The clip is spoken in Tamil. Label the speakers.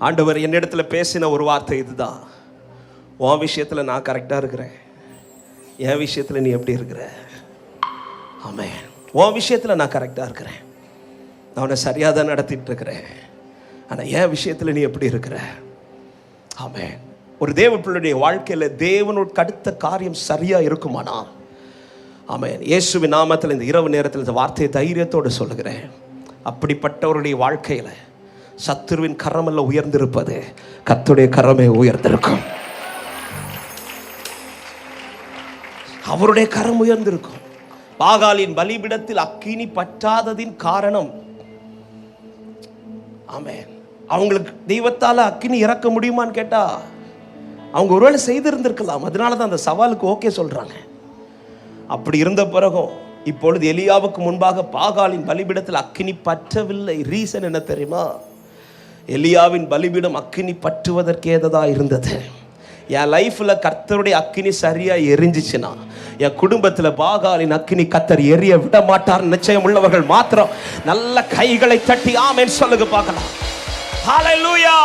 Speaker 1: ஆண்டவர் என்னிடத்துல பேசின ஒரு வார்த்தை இதுதான். உன் விஷயத்தில் நான் கரெக்டாக இருக்கிறேன், என் விஷயத்தில் நீ எப்படி இருக்கிற? ஆமென். உன் விஷயத்தில் நான் கரெக்டாக இருக்கிறேன், நான் உன்னை சரியாக தான் நடத்திட்டு இருக்கிறேன். ஆனால் என் விஷயத்தில் நீ எப்படி இருக்கிற? ஆமென். ஒரு தேவ பிள்ளையுடைய வாழ்க்கையில் தேவனுக்கு அடுத்த காரியம் சரியாக இருக்குமானா, ஆமென், இயேசுவின் நாமத்தில் இந்த இரவு நேரத்தில் இந்த வார்த்தையை தைரியத்தோடு சொல்லுகிறேன். அப்படிப்பட்டவருடைய வாழ்க்கையில் சத்துருவின் கரமல்ல உயர்ந்திருப்பது, கர்த்தருடைய கரமே உயர்ந்திருக்கும். அவருடைய கரம் உயர்ந்திருக்கும். பாகாலின் பலிபீடத்தில் அக்கினி பற்றாததின் காரணம், ஆமென், அவங்களுக்கு தெய்வத்தால் அக்கினி இறக்க முடியுமான்னு கேட்டா அவங்க ஒருவேளை செய்திருந்திருக்கலாம். அதனால தான் அந்த சவாலுக்கு ஓகே சொல்றாங்க. அப்படி இருந்த பிறகும் இப்பொழுது எலியாவுக்கு முன்பாக பாகாலின் பலிபீடத்தில் அக்கினி பற்றவில்லை. ரீசன் என்ன தெரியுமா? எலியாவின் பலிபீடம் அக்கினி பற்றுவதற்கு ஏதா இருந்தது. என் லைஃப்பில் கர்த்தருடைய அக்கினி சரியாக எரிஞ்சிச்சுன்னா, என் குடும்பத்தில் பாகாலின் அக்கினி கர்த்தர் எரிய விட மாட்டார். நிச்சயம் உள்ளவர்கள் மாத்திரம் நல்ல கைகளை தட்டி ஆமென் சொல்லுங்க பார்க்கலாம். ஹல்லேலூயா.